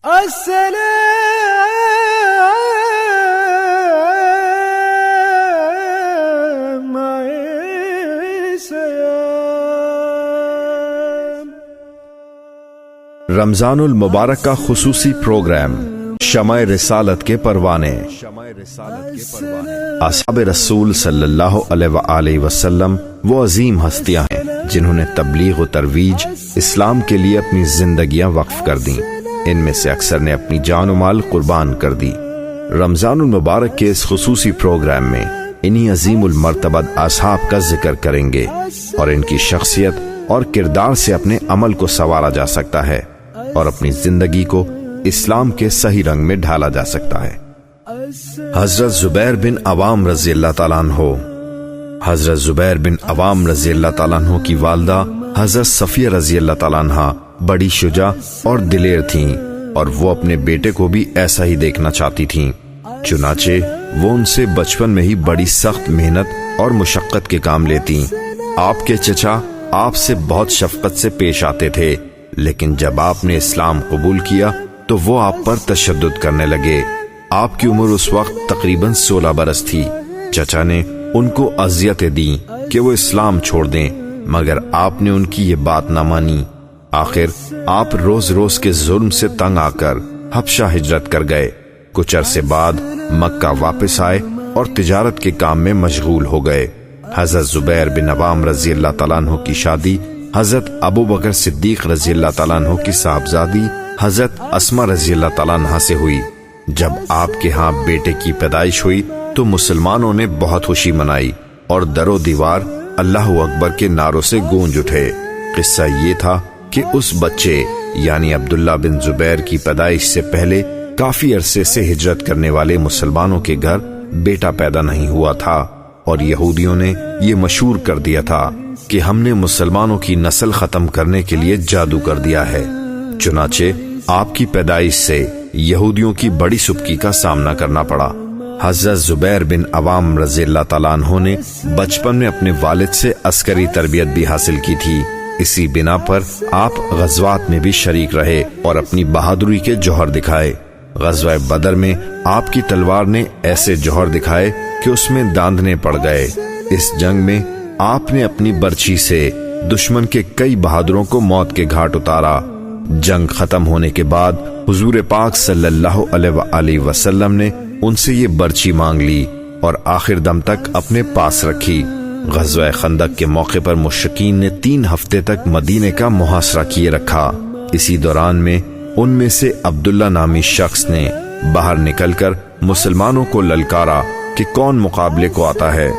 رمضان المبارک کا خصوصی پروگرام شمع رسالت کے پروانے۔ اصحاب رسول صلی اللہ علیہ وآلہ وسلم وہ عظیم ہستیاں ہیں جنہوں نے تبلیغ و ترویج اسلام کے لیے اپنی زندگیاں وقف کر دیں۔ ان میں سے اکثر نے اپنی جان و مال قربان کر دی۔ رمضان المبارک کے اس خصوصی پروگرام میں انہی عظیم المرتبہ اصحاب کا ذکر کریں گے اور ان کی شخصیت اور کردار سے اپنے عمل کو سنوارا جا سکتا ہے اور اپنی زندگی کو اسلام کے صحیح رنگ میں ڈھالا جا سکتا ہے۔ حضرت زبیر بن عوام رضی اللہ تعالیٰ عنہ۔ حضرت زبیر بن عوام رضی اللہ تعالیٰ عنہ کی والدہ حضرت صفیہ رضی اللہ تعالیٰ عنہ بڑی شجاع اور دلیر تھیں اور وہ اپنے بیٹے کو بھی ایسا ہی دیکھنا چاہتی تھیں۔ چنانچہ وہ ان سے بچپن میں ہی بڑی سخت محنت اور مشقت کے کام لیتی۔ آپ کے چچا آپ سے بہت شفقت سے پیش آتے تھے، لیکن جب آپ نے اسلام قبول کیا تو وہ آپ پر تشدد کرنے لگے۔ آپ کی عمر اس وقت تقریباً 16 برس تھی۔ چچا نے ان کو اذیتیں دیں کہ وہ اسلام چھوڑ دیں، مگر آپ نے ان کی یہ بات نہ مانی۔ آخر آپ روز روز کے ظلم سے تنگ آ کر حبشہ ہجرت کر گئے۔ کچھ عرصے بعد مکہ واپس آئے اور تجارت کے کام میں مشغول ہو گئے۔ حضرت زبیر بن عوام رضی اللہ تعالیٰ عنہ کی شادی حضرت ابو بکر صدیق رضی اللہ تعالیٰ عنہ کی صاحبزادی حضرت اسما رضی اللہ تعالیٰ عنہ سے ہوئی۔ جب آپ کے ہاں بیٹے کی پیدائش ہوئی تو مسلمانوں نے بہت خوشی منائی اور در و دیوار اللہ اکبر کے نعروں سے گونج اٹھے۔ قصہ یہ تھا کہ اس بچے یعنی عبداللہ بن زبیر کی پیدائش سے پہلے کافی عرصے سے ہجرت کرنے والے مسلمانوں کے گھر بیٹا پیدا نہیں ہوا تھا، اور یہودیوں نے یہ مشہور کر دیا تھا کہ ہم نے مسلمانوں کی نسل ختم کرنے کے لیے جادو کر دیا ہے۔ چنانچہ آپ کی پیدائش سے یہودیوں کی بڑی سبکی کا سامنا کرنا پڑا۔ حضرت زبیر بن عوام رضی اللہ تعالیٰ عنہ نے بچپن میں اپنے والد سے عسکری تربیت بھی حاصل کی تھی۔ اسی بنا پر آپ غزوات میں بھی شریک رہے اور اپنی بہادری کے جوہر دکھائے۔ غزوہ بدر میں آپ کی تلوار نے ایسے جوہر دکھائے کہ اس میں داندنے پڑ گئے۔ اس جنگ میں آپ نے اپنی برچھی سے دشمن کے کئی بہادروں کو موت کے گھاٹ اتارا۔ جنگ ختم ہونے کے بعد حضور پاک صلی اللہ علیہ وآلہ وسلم نے ان سے یہ برچھی مانگ لی اور آخر دم تک اپنے پاس رکھی۔ غزوہ خندق کے موقع پر مشرکین نے 3 ہفتے تک مدینے کا محاصرہ کیے رکھا۔ اسی دوران میں ان میں سے عبداللہ نامی شخص نے باہر نکل کر مسلمانوں کو للکارا کہ کون مقابلے کو آتا ہے۔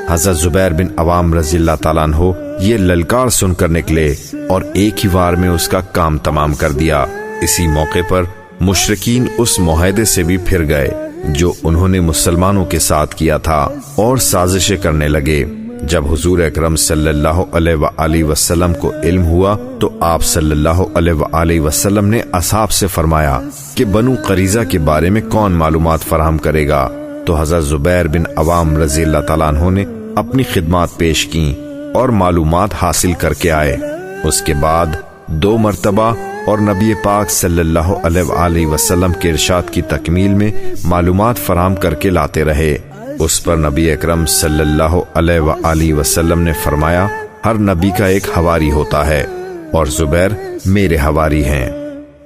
حضرت زبیر بن عوام رضی اللہ تعالیٰ عنہ یہ للکار سن کر نکلے اور ایک ہی وار میں اس کا کام تمام کر دیا۔ اسی موقع پر مشرکین اس معاہدے سے بھی پھر گئے جو انہوں نے مسلمانوں کے ساتھ کیا تھا اور سازشیں کرنے لگے۔ جب حضور اکرم صلی اللہ علیہ وآلہ وسلم کو علم ہوا تو آپ صلی اللہ علیہ وآلہ وسلم نے اصحاب سے فرمایا کہ بنو قریظہ کے بارے میں کون معلومات فراہم کرے گا، تو حضرت زبیر بن عوام رضی اللہ تعالیٰ عنہ نے اپنی خدمات پیش کیں اور معلومات حاصل کر کے آئے۔ اس کے بعد 2 مرتبہ اور نبی پاک صلی اللہ علیہ وآلہ وسلم کے ارشاد کی تکمیل میں معلومات فراہم کر کے لاتے رہے۔ اس پر نبی اکرم صلی اللہ علیہ وآلہ وسلم نے فرمایا، ہر نبی کا ایک حواری ہوتا ہے اور زبیر میرے حواری ہیں۔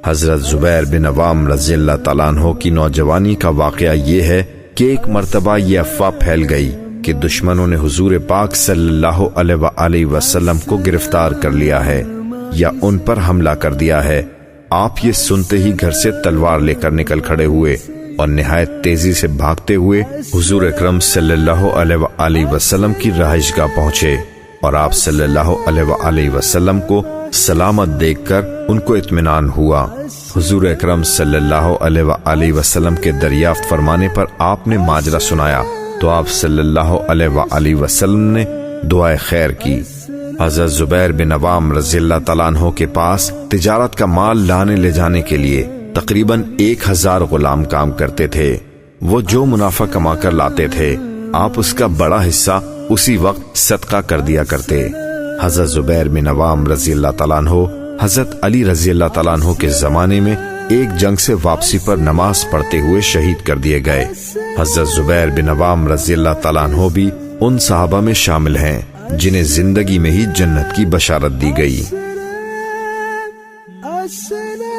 حضرت زبیر بن عوام رضی اللہ تعالیٰ عنہ کی نوجوانی کا واقعہ یہ ہے کہ ایک مرتبہ یہ افواہ پھیل گئی کہ دشمنوں نے حضور پاک صلی اللہ علیہ وآلہ وسلم کو گرفتار کر لیا ہے یا ان پر حملہ کر دیا ہے۔ آپ یہ سنتے ہی گھر سے تلوار لے کر نکل کھڑے ہوئے اور نہایت تیزی سے بھاگتے ہوئے حضور اکرم صلی اللہ علیہ وآلہ وسلم کی رہائش گاہ پہنچے اور آپ صلی اللہ علیہ وآلہ وسلم کو سلامت دیکھ کر ان کو اطمینان ہوا۔ حضور اکرم صلی اللہ علیہ وآلہ وسلم کے دریافت فرمانے پر آپ نے ماجرا سنایا تو آپ صلی اللہ علیہ وآلہ وسلم نے دعائے خیر کی۔ حضرت زبیر بن عوام رضی اللہ تعالیٰ عنہ کے پاس تجارت کا مال لانے لے جانے کے لیے تقریباً 1000 غلام کام کرتے تھے۔ وہ جو منافع کما کر لاتے تھے آپ اس کا بڑا حصہ اسی وقت صدقہ کر دیا کرتے۔ حضرت زبیر بن عوام رضی اللہ تعالیٰ عنہ حضرت علی رضی اللہ تعالیٰ عنہ کے زمانے میں ایک جنگ سے واپسی پر نماز پڑھتے ہوئے شہید کر دیے گئے۔ حضرت زبیر بن عوام رضی اللہ تعالیٰ عنہ بھی ان صحابہ میں شامل ہیں جنہیں زندگی میں ہی جنت کی بشارت دی گئی۔ السلام